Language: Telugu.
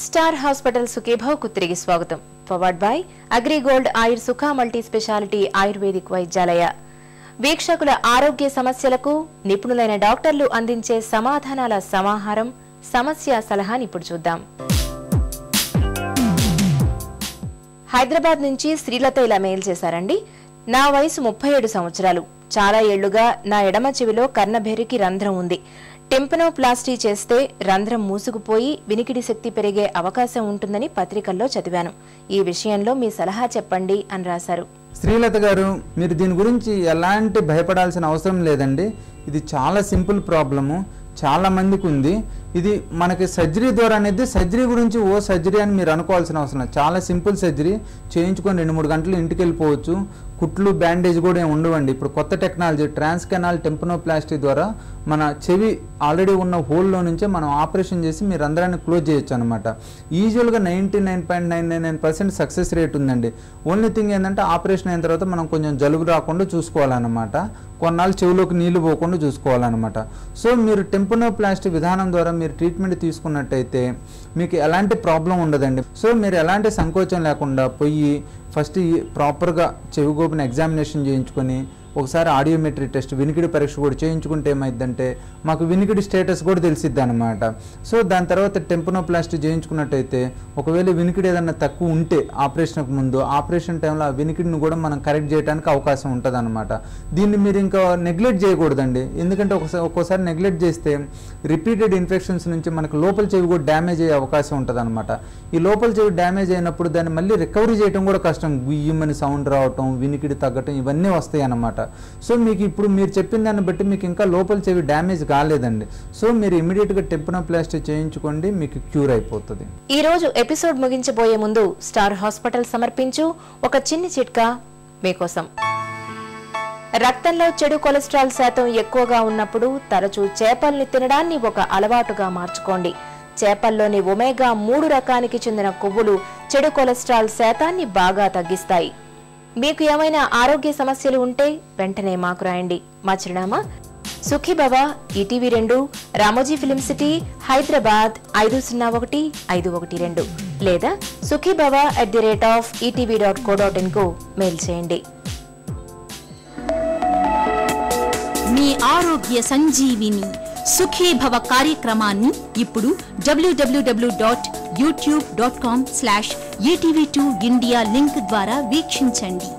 స్టార్ హాస్పిటల్ సుఖీభావ్కు తిరిగి స్వాగతం. పవర్డ్ బై అగ్రిగోల్డ్ ఆయుర్ సుఖ మల్టీ స్పెషాలిటీ ఆయుర్వేదిక్ వైద్యాలయ. వీక్షకుల ఆరోగ్య సమస్యలకు నిపుణులైన డాక్టర్లు అందించే సమాధానాల సమాహారం సమస్య సలహాని ఇప్పుడు చూద్దాం. హైదరాబాద్ నుంచి శ్రీలత ఇలా మెయిల్ చేశారండి. నా వయసు 37 సంవత్సరాలు. చాలా ఏళ్లుగా నా ఎడమ చెవిలో కర్ణభేరికి రంధ్రం ఉంది. టెంపనోప్లాస్టీ చేస్తే రంధ్రం మూసుకుపోయి వినికిడి శక్తి పెరిగే అవకాశం ఉంటుందని పత్రికల్లో చదివాను. ఈ విషయంలో మీ సలహా చెప్పండి అని రాశారు. శ్రీలత గారు, మీరు దీని గురించి ఎలాంటి భయపడాల్సిన అవసరం లేదండి. ఇది చాలా సింపుల్ ప్రాబ్లము, చాలా మందికి ఉంది. ఇది మనకి సర్జరీ ద్వారా అనేది సర్జరీ గురించి సర్జరీ అని మీరు అనుకోవాల్సిన అవసరం లేదు. చాలా సింపుల్ సర్జరీ చేయించుకొని 2-3 గంటలు ఇంటికి వెళ్ళిపోవచ్చు. కుట్లు బ్యాండేజ్ కూడా ఏమి ఉండవండి. ఇప్పుడు కొత్త టెక్నాలజీ ట్రాన్స్ కెనాల్ టెంపనోప్లాస్టీ ద్వారా మన చెవి ఆల్రెడీ ఉన్న హోల్లో నుంచే మనం ఆపరేషన్ చేసి మీరు అందరాన్ని క్లోజ్ చేయొచ్చు అనమాట. యూజువల్గా 99.99% సక్సెస్ రేట్ ఉందండి. ఓన్లీ థింగ్ ఏంటంటే ఆపరేషన్ అయిన తర్వాత మనం కొంచెం జలుబు రాకుండా చూసుకోవాలన్నమాట. కొన్నాళ్ళు చెవిలోకి నీళ్లు పోకుండా చూసుకోవాలన్నమాట. సో మీరు టెంపనోప్లాస్టీ విధానం ద్వారా మీరు ట్రీట్మెంట్ తీసుకున్నట్టయితే మీకు ఎలాంటి ప్రాబ్లం ఉండదండి. సో మీరు ఎలాంటి సంకోచం లేకుండా పోయి ఫస్ట్ ప్రాపర్గా చెవిగోపుని ఎగ్జామినేషన్ చేయించుకొని ఒకసారి ఆడియోమెట్రీ టెస్ట్ వినికిడి పరీక్ష కూడా చేయించుకుంటే ఏమైందంటే మాకు వినికిడి స్టేటస్ కూడా తెలిసిద్ది అనమాట. సో దాని తర్వాత టెంపనోప్లాస్టీ చేయించుకున్నట్టయితే ఒకవేళ వినికిడి ఏదన్నా తక్కువ ఉంటే ఆపరేషన్కు ముందు ఆపరేషన్ టైంలో ఆ వినికిడిని కూడా మనం కరెక్ట్ చేయడానికి అవకాశం ఉంటుంది అనమాట. దీన్ని మీరు ఇంకా నెగ్లెక్ట్ చేయకూడదండి. ఎందుకంటే ఒక్కోసారి నెగ్లెక్ట్ చేస్తే రిపీటెడ్ ఇన్ఫెక్షన్స్ నుంచి మనకు లోపల చెవి కూడా డ్యామేజ్ అయ్యే అవకాశం ఉంటుంది అనమాట. ఈ లోపల చెవి డ్యామేజ్ అయినప్పుడు దాన్ని మళ్ళీ రికవరీ చేయడం కూడా కష్టం. గుయ్యమని సౌండ్ రావటం, వినికిడి తగ్గటం ఇవన్నీ వస్తాయి అన్నమాట. సో మీకు ఇప్పుడు మీరు చెప్పిన దాన్ని బట్టి మీకు ఇంకా లోపల చెవి డ్యామేజ్ కాలేదండి. సో మీరు ఇమీడియట్గా టెంపనోప్లాస్టీ చేయించుకోండి, మీకు క్యూర్ అయిపోతుంది. ఈ రోజు ఎపిసోడ్ ముగించబోయే ముందు స్టార్ హాస్పిటల్ సమర్పించు ఒక చిన్ని చిట్కా మీకోసం. రక్తంలో చెడు కొలెస్ట్రాల్ శాతం ఎక్కువగా ఉన్నప్పుడు తరచూ చేపల్ని తినడాన్ని ఒక అలవాటుగా మార్చుకోండి. చేపల్లోని ఒమేగా 3 రకానికి చెందిన కొవ్వులు చెడు కొలెస్ట్రాల్ శాతాన్ని బాగా తగ్గిస్తాయి. మీకు ఏమైనా ఆరోగ్య సమస్యలు ఉంటే వెంటనే మాకు రాయండి. మా చిరునామా Sukhibhava, ETV 2, Ramoji film city, Hyderabad 501512 లేదా sukhibhava@etv.co.in కు మెయిల్ చేయండి. మీ ఆరోగ్య సంజీవిని సుఖీభవ కార్యక్రమాన్ని ఇప్పుడు www.youtube.com/etv2india లింక్ ద్వారా వీక్షించండి.